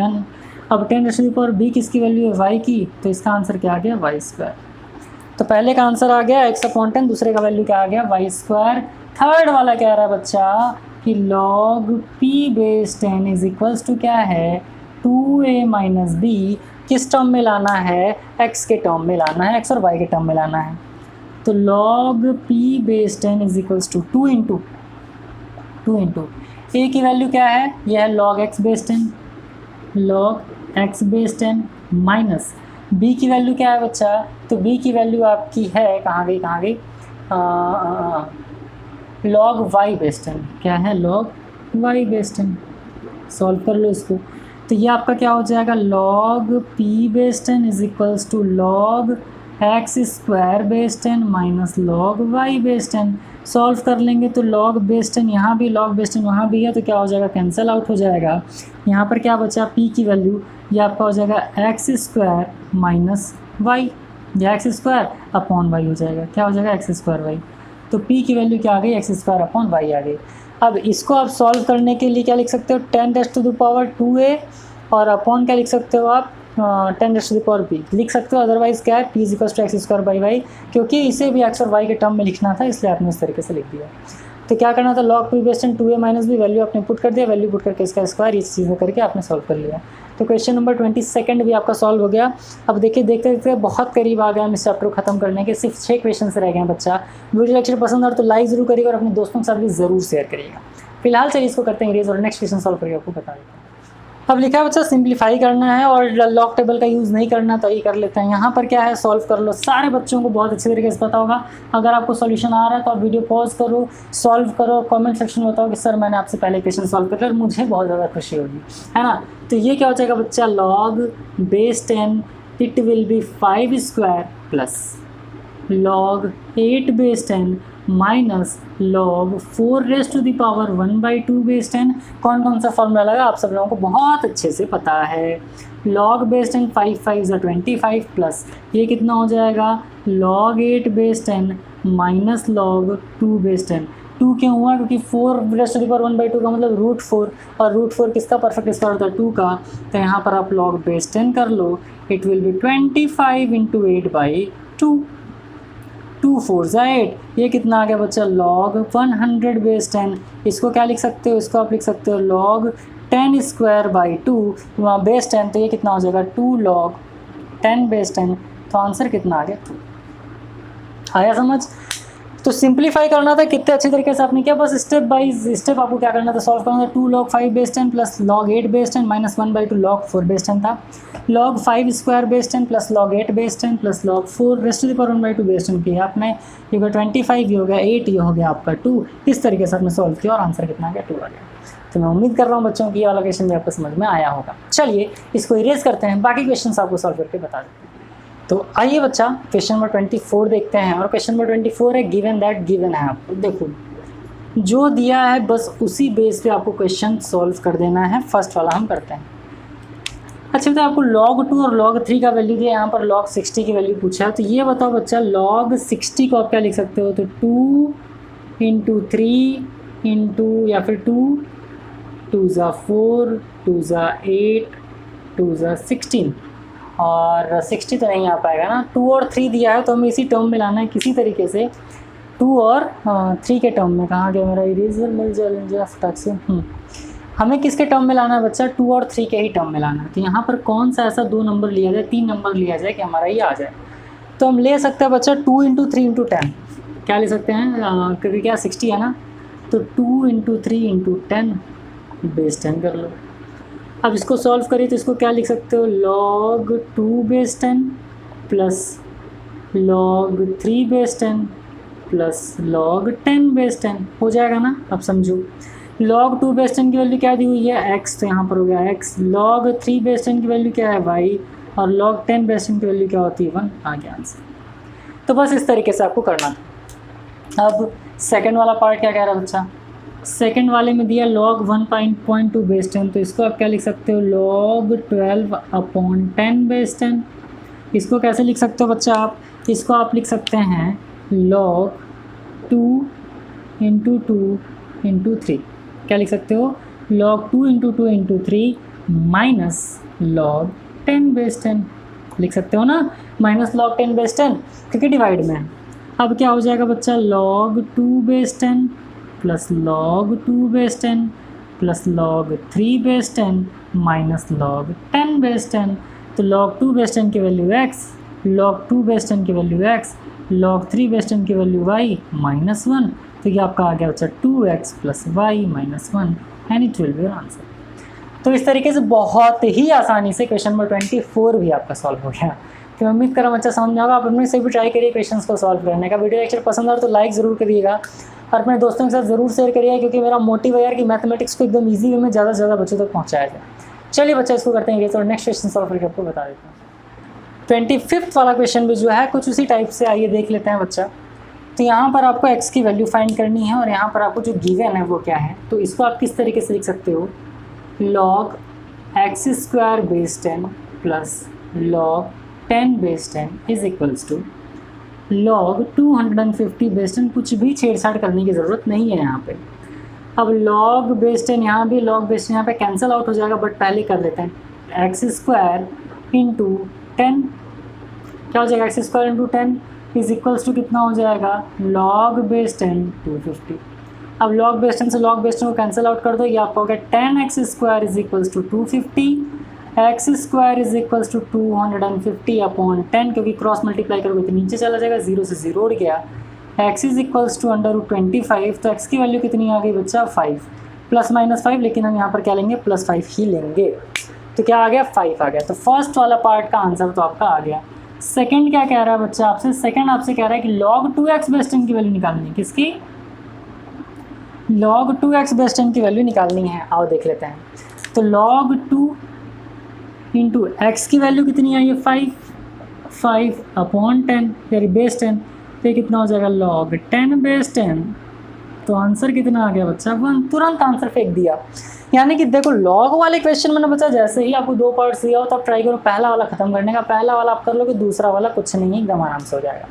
n। अब 10⁻b किसकी वैल्यू है? y की, तो इसका आंसर क्या आ गया? y²। तो पहले का आंसर आ गया x/10, दूसरे का वैल्यू क्या आ गया? y²। थर्ड वाला कह रहा है बच्चा कि log p/10 is equals to क्या है? 2a - b किस टर्म में लाना है? x के टर्म में लाना है, x और y के टर्म में लाना है। तो log p/10 is equals to 2 into a की वैल्यू क्या है? यह है log x/10 माइनस b की वैल्यू क्या है बच्चा? तो b की वैल्यू आपकी है, कहाँ गई log y/10। क्या है? log y/10। सॉल्व कर लो इसको, तो ये आपका क्या हो जाएगा? log p/10 is equals to log x² minus log y/10। Solve कर लेंगे तो log/10 यहाँ भी, log/10 वहाँ भी है, तो क्या हो जाएगा? कैंसिल आउट हो जाएगा। यहाँ पर क्या बचा? p की वैल्यू, ये आपका हो जाएगा x² माइनस y, या x² अपॉन y हो जाएगा। क्या हो जाएगा? x²y। तो p की वैल्यू क्या आ गई? x² अपॉन y आ गई। अब इसको आप सॉल्व करने के लिए क्या लिख सकते हो? 10⁻²a और अपॉन क्या लिख सकते हो आप? 10⁻b लिख सकते हो, अदरवाइज क्या है? p = x²/y, क्योंकि इसे भी x और y के टर्म में लिखना था, इसलिए आपने इस तरीके से लिख दिया। तो क्या करना था? log p/10 2a - b value आपने पुट कर दिया, वैल्यू पुट करके इसका स्क्वायर, ये चीज़ें करके आपने सॉल्व कर लिया। तो क्वेश्चन नंबर 22 भी आपका सॉल्व हो गया। अब देखिए देखते देखते बहुत करीब आ गया हम इस चैप्टर को खत्म करने के, सिर्फ 6 क्वेश्चन रह गए हैं बच्चा। वीडियो लेक्चर पसंद और तो लाइक जरूर करिएगा और अपने दोस्तों के साथ भी ज़रूर शेयर करिएगा। फिलहाल चलिए इसको करते हैं इरेज और नेक्स्ट क्वेश्चन सॉल्व करके आपको बता देते हैं। अब लिखा है बच्चा सिंप्लीफाई करना है और लॉग टेबल का यूज़ नहीं करना, तो ये कर लेते हैं। यहाँ पर क्या है? सॉल्व कर लो। सारे बच्चों को बहुत अच्छे तरीके से पता होगा। अगर आपको सॉल्यूशन आ रहा है तो आप वीडियो पॉज करो, सॉल्व करो, कमेंट सेक्शन में बताओ कि सर मैंने आपसे पहले क्वेश्चन सॉल्व कर लिया, और मुझे बहुत ज़्यादा खुशी होगी, है ना। तो ये क्या हो जाएगा बच्चा? log/10 it will B 5² plus log 8/10 minus log 4⁻1/2/10। कौन कौन सा फॉर्मूला लगा आप सब लोगों को बहुत अच्छे से पता है। log/10 5 5 = 25 प्लस ये कितना हो जाएगा? log 8/10 minus log 2/10। 2 क्यों हुआ? क्योंकि 4⁻1/2 का मतलब √4, और √4 किसका परफेक्ट स्क्वायर होता है? 2 का। तो यहाँ पर आप log/10 कर लो, इट विल बी 25 × 8/2। 2 4 = 8। ये कितना आ गया बच्चा? log 100/10। इसको क्या लिख सकते हो? इसको आप लिख सकते हो log 10²/2, वहाँ बेस 10, तो ये कितना हो जाएगा? 2 log 10/10। तो आंसर कितना आ गया? 2। आया समझ? तो सिंप्लीफाई करना था, कितने अच्छे तरीके से आपने किया। बस स्टेप बाय स्टेप आपको क्या करना था? सॉल्व करना था। 2 log 5/10 plus log 8/10 minus 1/2 log 4/10 था। log 5² plus log 8/10 plus log 4⁻1/2 किया आपने, ये हो गया 25, ये हो गया 8, ये हो गया आपका 2। इस तरीके से आपने सॉल्व किया और आंसर कितना आ गया? 2 आ गया। तो मैं उम्मीद कर रहा हूँ बच्चों की ये वाला क्वेश्चन भी आपको समझ में आया होगा। चलिए इसको इरेज करते हैं, बाकी क्वेश्चन आपको सॉल्व करके बता देते हैं। तो आइए बच्चा क्वेश्चन नंबर 24 देखते हैं। और क्वेश्चन नंबर 24 है गिवन दैट गिवन है। आपको देखो जो दिया है बस उसी बेस पे आपको क्वेश्चन सॉल्व कर देना है। फर्स्ट वाला हम करते हैं। अच्छा तो आपको log 2 और log 3 का वैल्यू दिया, यहाँ पर log 60 की वैल्यू पूछा है। तो ये बताओ बच्चा log 60 को आप क्या लिख सकते हो? तो 2 × 3 × या फिर 2 2 = 4 2 = 8 2 = 16, और 60 तो नहीं आ पाएगा ना। 2 और 3 दिया है तो हमें इसी टर्म में लाना है किसी तरीके से। 2 और 3 के टर्म में, कहाँ गया मेरा इरेजर? मिल जाए फटाक से। हमें किसके टर्म में लाना है बच्चा? 2 और 3 के ही टर्म में लाना है। तो यहाँ पर कौन सा ऐसा 2 नंबर लिया जाए, 3 नंबर लिया जाए कि हमारा ये आ जाए। तो हम ले सकते हैं बच्चा 2 इंटू 3 इंटू 10, क्या ले सकते हैं क्योंकि क्या 60 है ना, तो 2 इंटू 3 इंटू 10 बेस 10 कर लो। अब इसको सॉल्व करिए तो इसको क्या लिख सकते हो, log 2 base 10 plus log 3 base 10 plus log 10 base 10 हो जाएगा ना। अब समझो log 2 बेस 10 की वैल्यू क्या दी हुई है x, तो यहाँ पर हो गया x, log 3 बेस 10 की वैल्यू क्या है y, और log 10 बेस 10 की वैल्यू क्या होती है 1, आ गया आंसर। तो बस इस तरीके से आपको करना था। अब सेकंड वाला पार्ट क्या कह रहा है बच्चा, सेकंड वाले में दिया log 1.2 बेस 10, तो इसको आप क्या लिख सकते हो log 12/10 बेस 10। इसको कैसे लिख सकते हो बच्चा आप, इसको आप लिख सकते हैं log 2 इंटू 2 इंटू 3, क्या लिख सकते हो log 2 into 2 into 3 minus log 10 base 10 लिख सकते हो ना, माइनस log 10 बेस 10 क्योंकि डिवाइड में है। अब क्या हो जाएगा बच्चा log 2 base 10 plus log 2 base 10 plus log 3 base 10 minus log 10 base 10। तो log 2 बेस 10 की वैल्यू x, log 2 बेस 10 की वैल्यू x, log 3 बेस 10 की वैल्यू y माइनस 1। तो ये आपका आ गया बच्चा 2x plus y minus 1 and it will be your answer. तो इस तरीके से बहुत ही आसानी से क्वेश्चन नंबर 24 भी आपका सॉल्व हो गया। तो मैं उम्मीद कर रहा हूँ बच्चा समझ में आएगा। आप अपने से भी ट्राई करिए क्वेश्चंस को सॉल्व करने का। वीडियो लेक्चर पसंद आ तो लाइक ज़रूर करिएगा और अपने दोस्तों के साथ ज़रूर शेयर करिए, क्योंकि मेरा मोटिव है यार कि मैथमेटिक्स को एकदम ईजी वे में ज़्यादा से ज़्यादा बच्चों तक पहुँचाया जाए। चलिए बच्चा इसको करते हैं और नेक्स्ट क्वेश्चन सॉल्व करके आपको बता देता हूँ। 25th वाला क्वेश्चन भी जो है कुछ उसी टाइप से, आइए देख लेते हैं बच्चा। तो यहाँ पर आपको x की वैल्यू फाइंड करनी है और यहाँ पर आपको जो गिवन है वो क्या है, तो इसको आप किस तरीके से लिख सकते हो, log x² base 10 plus log 10 base 10 is equals to log 250 base 10। कुछ भी छेड़छाड़ करने की ज़रूरत नहीं है यहाँ पे। अब log बेस 10 यहाँ भी log बेस 10 यहाँ पे कैंसिल आउट हो जाएगा, बट पहले कर लेते हैं x² इंटू 10, क्या हो जाएगा x² into 10 is equals to कितना हो जाएगा log बेस 10 250। अब log बेस 10 से log बेस 10 को कैंसिल आउट कर दो, ये आपका हो गया 10x² is equals to 250, x² is equals to 250/10, क्योंकि क्रॉस मल्टीप्लाई करोगे तो नीचे चला जाएगा, 0 से 0 उड़ गया। x इज इक्वल्स टू √25, तो x की वैल्यू कितनी आ गई बच्चा 5 प्लस माइनस 5, लेकिन हम यहाँ पर क्या लेंगे +5 ही लेंगे। तो क्या आ गया 5 आ गया। तो फर्स्ट वाला पार्ट का आंसर तो आपका आ गया। सेकंड क्या कह रहा है बच्चा आपसे, सेकंड आपसे कह रहा है कि log 2x बेस 10 की वैल्यू निकालनी है। किसकी, log 2x बेस 10 की वैल्यू निकालनी है। आओ देख लेते हैं। तो log 2 इंटू एक्स की वैल्यू कितनी आई है 5/10 यानी बेस 10, तो ये कितना हो जाएगा log 10 बेस 10। तो आंसर कितना आ गया बच्चा 1, तुरंत आंसर फेंक दिया। यानी कि देखो लॉग वाले क्वेश्चन में ना बच्चा जैसे ही आपको 2 पार्ट्स दिया हो तो आप ट्राई करो पहला वाला खत्म करने का, पहला वाला आप कर लोगे, दूसरा वाला कुछ नहीं एकदम आराम से हो जाएगा।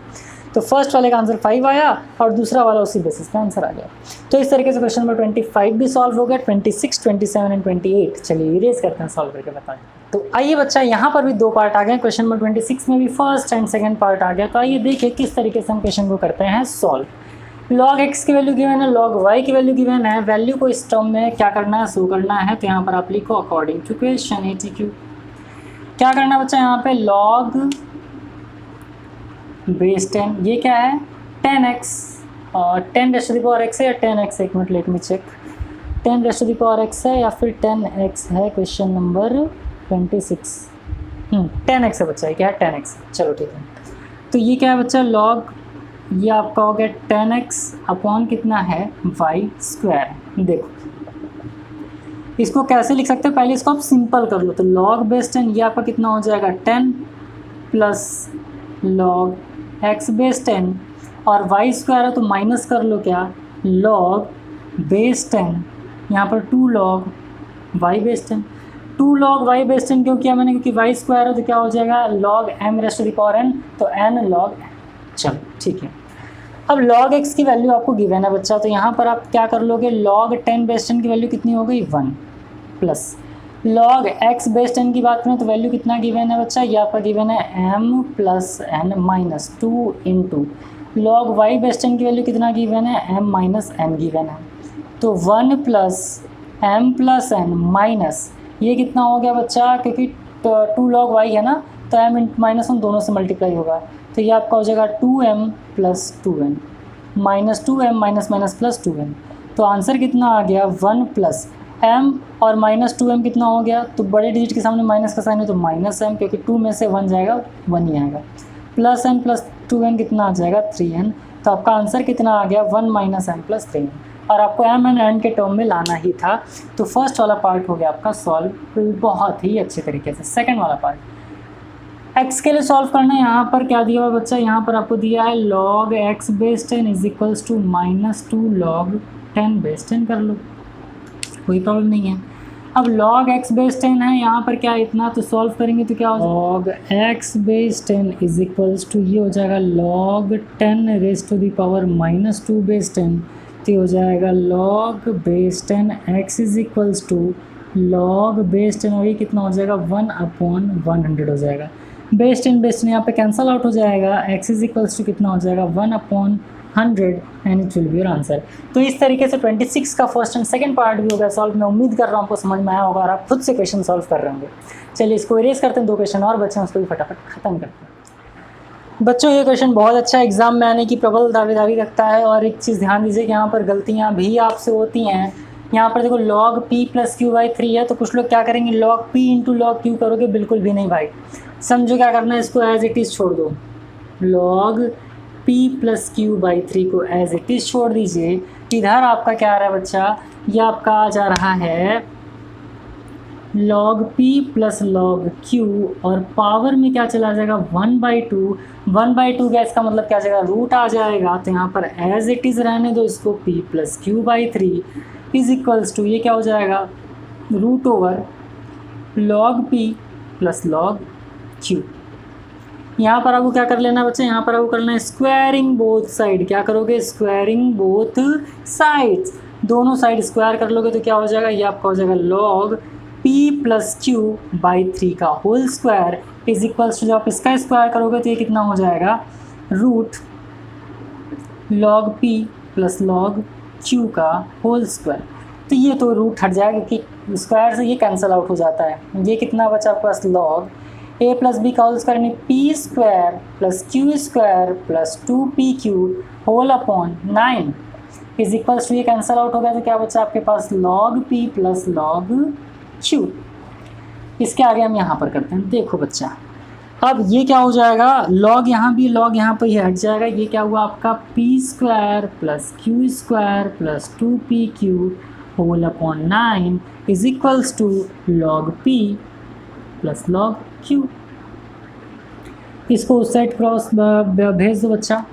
तो फर्स्ट वाले का आंसर 5 आया और दूसरा वाला उसी बेसिस पे आंसर आ गया। तो इस तरीके से क्वेश्चन नंबर 25 भी सॉल्व हो गया, 26, 27 एंड 28। चलिए इरेज करते हैं, सॉल्व करके बताएं। तो आइए बच्चा यहाँ पर भी 2 पार्ट आ गए, क्वेश्चन नंबर 26 में भी फर्स्ट एंड सेकंड पार्ट आ गया। तो आइए देखिए किस तरीके से हम क्वेश्चन को करते हैं सॉल्व। log x की वैल्यू गिवन है, log y की वैल्यू गिवन है, वैल्यू को इस टर्म में क्या करना है शो करना है। तो यहाँ पर आप लिखो अकॉर्डिंग टू क्वेश्चन ATQ। क्या करना है बच्चा यहाँ पे log बेस 10, ये क्या है 10x और 10⁻x है या 10x, एक minute let me check, 10⁻x है या फिर 10x है। क्वेश्चन नंबर 26 10x है बच्चा, ये क्या है 10x। चलो ठीक है। तो ये क्या है बच्चा log, ये आपका हो गया 10x अपॉन कितना है y²। देखो इसको कैसे लिख सकते हैं, पहले इसको आप सिंपल कर लो। तो log बेस 10 ये आपका कितना हो जाएगा 10 प्लस log x बेस 10 और y² है तो माइनस कर लो क्या log बेस 10, यहाँ पर 2 log y base 10। 2 log y base 10 क्यों किया मैंने, क्योंकि y² है तो क्या हो जाएगा log m⁻n, तो n log। चलो ठीक है। अब log x की वैल्यू आपको गिवन है बच्चा, तो यहाँ पर आप क्या कर लोगे log 10 बेस 10 की वैल्यू कितनी हो गई 1 प्लस log x बेस 10 की बात करें तो वैल्यू कितना गिवन है बच्चा, ये आपका गिवन है m plus n minus 2 into log y base 10 की वैल्यू कितना गिवन है m माइनस n गिवन है। तो 1 plus m plus n minus ये कितना हो गया बच्चा, क्योंकि 2 log y है ना तो m माइनस 1 दोनों से मल्टीप्लाई होगा, तो ये आपका हो जाएगा 2m plus 2n minus 2m minus minus plus 2n। तो आंसर कितना आ गया 1 प्लस m और माइनस 2m कितना हो गया, तो बड़े डिजिट के सामने माइनस का साइन है तो माइनस m, क्योंकि 2 में से 1 जाएगा 1 ही आएगा, प्लस m प्लस 2n कितना आ जाएगा 3n। तो आपका आंसर कितना आ गया 1 माइनस m प्लस 3n, और आपको m एंड n के टर्म में लाना ही था। तो फर्स्ट वाला पार्ट हो गया आपका सॉल्व बहुत ही अच्छे तरीके से। सेकंड वाला पार्ट x के लिए सॉल्व करना है। यहाँ पर क्या दिया हुआ बच्चा, यहाँ पर आपको दिया है log x base 10 is equals to -2 log 10 base 10 कर लो, कोई प्रॉब्लम नहीं है। अब log x बेस 10 है, यहाँ पर क्या इतना, तो सॉल्व करेंगे तो क्या हो log x base 10 is equals to ये हो जाएगा log 10 raise to the power -2 base 10, तो हो जाएगा log base 10 x is equals to log base 10 और ये कितना हो जाएगा 1/100 हो जाएगा। बेस 10 यहाँ पे कैंसल आउट हो जाएगा, x इज इक्वल्स टू कितना हो जाएगा 1/100 and it will be your answer. तो इस तरीके से 26 का फर्स्ट एंड सेकंड पार्ट भी हो गया सॉल्व। मैं उम्मीद कर रहा हूँ आपको समझ में आया होगा और आप खुद से क्वेश्चन सॉल्व कर रहे होंगे। चलिए इसको इरेज करते हैं, 2 क्वेश्चन और बच्चे हैं उसको भी फटाफट खत्म करते हैं। बच्चों ये क्वेश्चन बहुत अच्छा एग्जाम में आने की प्रबल दावेदारी रखता है, और एक चीज़ ध्यान दीजिए कि यहाँ पर गलतियाँ भी आपसे होती हैं। यहाँ पर देखो log p plus q by 3 है, तो कुछ लोग क्या करेंगे log p into log q करोगे, बिल्कुल भी नहीं भाई। समझो क्या करना है, इसको एज इट इज़ छोड़ दो, log p plus q by 3 को एज इट इज़ छोड़ दीजिए। इधर आपका क्या आ रहा है बच्चा, ये आपका आ जा रहा है log p plus log q, और पावर में क्या चला जाएगा 1/2। 1/2 का इसका मतलब क्या जाएगा, रूट आ जाएगा। तो यहाँ पर एज इट इज़ रहने दो इसको, p plus q by 3 is equals to ये क्या हो जाएगा root over log p plus log q। यहाँ पर आपको क्या कर लेना है बच्चे, यहाँ पर आपको करना है स्क्वायरिंग बोथ साइड। क्या करोगे, स्क्वायरिंग बोथ साइड्स, दोनों साइड स्क्वायर कर लोगे तो क्या हो जाएगा, ये आपका हो जाएगा log p plus q by 3 का whole square is equals to, जब आप इसका स्क्वायर करोगे तो ये कितना हो जाएगा root log p plus log q का होल स्क्वायर। तो ये तो रूट हट जाएगा क्योंकि स्क्वायर से ये कैंसिल आउट हो जाता है। ये कितना बचा आपके पास log a प्लस बी का होल स्क्वायर यानी p square plus q square plus 2pq whole upon 9 is equals to, ये कैंसिल आउट हो गया तो क्या बचा आपके पास log p plus log q। इसके आगे हम यहाँ पर करते हैं, देखो बच्चा अब ये क्या हो जाएगा, log यहाँ भी log यहाँ पर ये हट जाएगा। ये क्या हुआ आपका p square plus q square plus 2pq whole upon 9 is equals to log p plus log q। इसको उस साइड क्रॉस भेज दो बच्चा,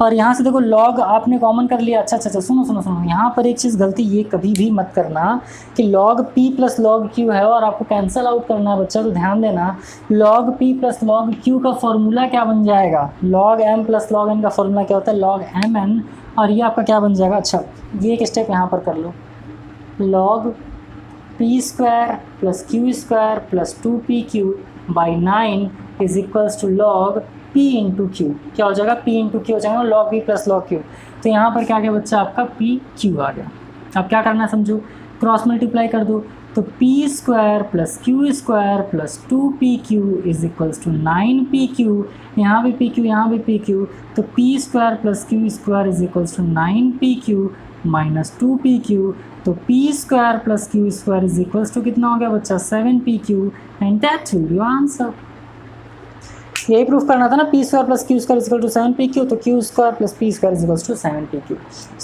और यहाँ से देखो log आपने कॉमन कर लिया। अच्छा सुनो, यहाँ पर एक चीज़ गलती ये कभी भी मत करना कि log p plus log q है और आपको कैंसिल आउट करना है बच्चा। तो ध्यान देना log p plus log q का फॉर्मूला क्या बन जाएगा, log m plus log n का फॉर्मूला क्या होता है log mn, और ये आपका क्या बन जाएगा। अच्छा ये एक स्टेप यहाँ पर कर लो, log p square plus q square plus 2pq by 9 is equals to log p into q. क्या हो जाएगा, p इंटू क्यू हो जाएगा log p plus log q। तो यहाँ पर क्या आ गया बच्चा आपका p q आ गया। अब क्या करना है समझो, क्रॉस मल्टीप्लाई कर दो, तो p square plus q square plus 2pq is equals to 9pq, यहाँ भी pq यहाँ भी pq, तो p square plus q square is equals to 9pq माइनस 2pq, तो p square plus q square is equals to कितना हो गया बच्चा 7pq, and that will be your answer. यही प्रूफ करना था ना, p square plus q square equal to 7pq, तो q square plus P square is equal to 7pq।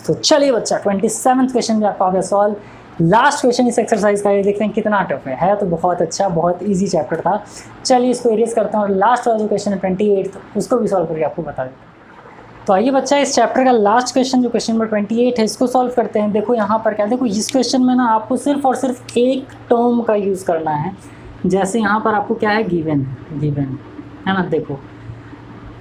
तो चलिए बच्चा 27th क्वेश्चन भी आपका हो गया सॉल्व। लास्ट क्वेश्चन इस एक्सरसाइज का, ये देखते हैं कितना टफ है तो बहुत अच्छा, बहुत इजी चैप्टर था। चलिए इसको इरेज करते हैं और लास्ट वाला जो क्वेश्चन है 28 उसको भी सॉल्व करके आपको बता देते हैं। तो आइए बच्चा इस चैप्टर का लास्ट क्वेश्चन जो क्वेश्चन नंबर 28 है इसको सॉल्व करते हैं। देखो यहाँ पर क्या, देखो इस क्वेश्चन में ना आपको सिर्फ और सिर्फ एक टर्म का यूज़ करना है। जैसे यहाँ पर आपको क्या है, गिवन है ना, देखो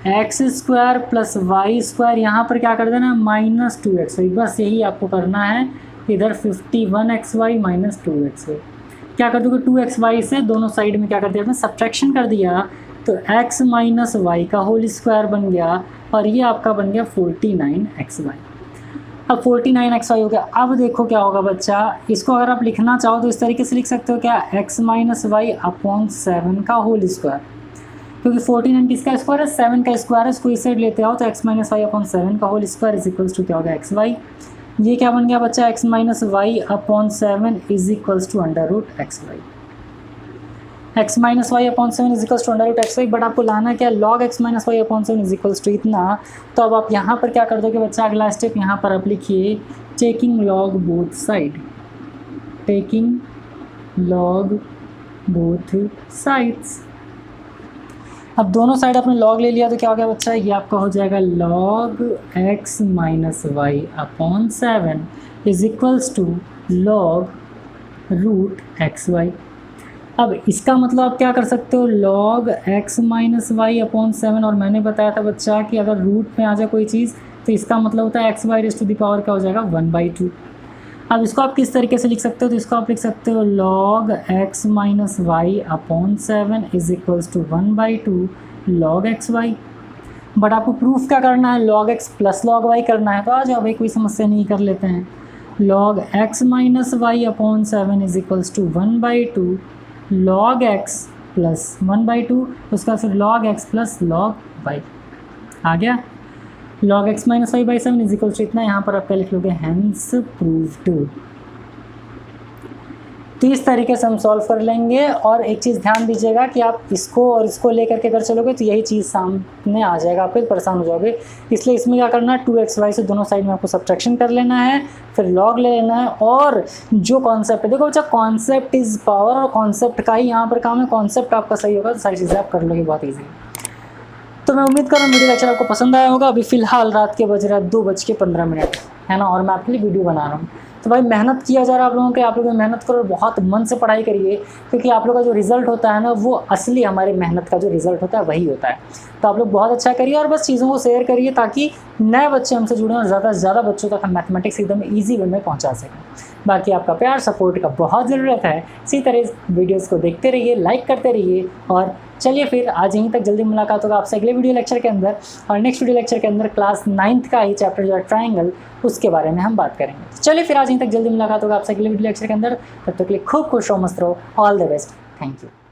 x square plus y square, यहाँ पर क्या कर देना -2xy, बस यही आपको करना है। इधर 51xy माइनस 2xy, क्या कर दोगे 2xy से दोनों साइड में क्या कर दिया आपने सब्ट्रैक्शन कर दिया, तो x माइनस वाई का होल स्क्वायर बन गया, और ये आपका बन गया 49xy। अब 49xy हो गया। अब देखो क्या होगा बच्चा, इसको अगर आप लिखना चाहो तो इस तरीके से लिख सकते हो क्या, x माइनस वाई अपॉन 7 का होल स्क्वायर, क्योंकि 14 एन किसका स्क्वायर है, 7 का स्क्वायर है, इसको इस साइड लेते आओ तो x माइनस वाई अपॉन 7 का whole square is equals to क्या हो गया एक्स वाई। ये क्या बन गया बच्चा, x minus y upon 7 is equals to under root x y. X minus y upon 7 is equals to under root x y, but आपको लाना क्या, log x minus y upon 7 is equals to इतना। तो अब आप यहाँ पर क्या कर दोगे बच्चा, अगला स्टेप यहाँ पर आप लिखिए taking log both side, taking log both sides. अब दोनों साइड आपने लॉग ले लिया तो क्या हो गया बच्चा, ये आपका हो जाएगा log x minus y upon 7 is equals to log root x y. अब इसका मतलब आप क्या कर सकते हो, log x minus y upon 7, और मैंने बताया था बच्चा कि अगर रूट में आ जाए कोई चीज़ तो इसका मतलब होता है x y raise to the power क्या हो जाएगा 1/2। अब इसको आप किस तरीके से लिख सकते हो, तो इसको आप लिख सकते हो log x minus y upon 7 is equals to 1/2 log x y. But आपको प्रूफ क्या करना है, log x plus log y करना है। तो आ जाओ भाई, कोई समस्या नहीं, कर लेते हैं। Log x minus y upon 7 is equals to 1/2 log x plus 1/2, उसका फिर log x plus log y आ गया। Log x minus y by 7 is equal to इतना, यहाँ पर आप क्या लिख लोगे, हैंस प्रूव्ड। तो इस तरीके से हम सॉल्व कर लेंगे। और एक चीज़ ध्यान दीजिएगा कि आप इसको और इसको लेकर के अगर चलोगे तो यही चीज़ सामने आ जाएगा, आप फिर परेशान हो जाओगे। इसलिए इसमें क्या करना है, 2xy से दोनों साइड में आपको सब्ट्रैक्शन कर लेना है, फिर लॉग ले लेना है। और जो कॉन्सेप्ट है, देखो बच्चा कॉन्सेप्ट इज़ पावर, और कॉन्सेप्ट का ही यहाँ पर काम है। कॉन्सेप्ट आपका सही होगा तो सारी चीज़ें आप कर लोगे बहुत ईजी। तो मैं उम्मीद कर रहा हूँ वीडियो लेक्चर आपको पसंद आया होगा। अभी फ़िलहाल रात के बज रहा है 2:15 है ना, और मैं आपके लिए वीडियो बना रहा हूँ। तो भाई मेहनत किया जा रहा है आप लोगों के, आप लोग मेहनत करो, बहुत मन से पढ़ाई करिए, क्योंकि आप लोग का जो रिज़ल्ट होता है ना, वो असली हमारी मेहनत का जो रिज़ल्ट होता है वही होता है। तो आप लोग बहुत अच्छा करिए और बस चीज़ों को शेयर करिए ताकि नए बच्चे हमसे जुड़ें और ज़्यादा से ज़्यादा बच्चों तक हम मैथमेटिक्स एकदम ईजी वे में पहुँचा सकें। बाकी आपका प्यार सपोर्ट का बहुत ज़रूरत है। इसी तरह वीडियोज़ को देखते रहिए, लाइक करते रहिए। और चलिए फिर आज यहीं तक, जल्दी मुलाकात होगा आपसे अगले वीडियो लेक्चर के अंदर। और नेक्स्ट वीडियो लेक्चर के अंदर क्लास 9th का ही चैप्टर जो है ट्राइंगल, उसके बारे में हम बात करेंगे। तो चलिए फिर आज यहीं तक, जल्दी मुलाकात होगा आपसे अगले वीडियो लेक्चर के अंदर। तब तक के लिए खूब खुश रहो, मस्त रहो। All the best, thank you.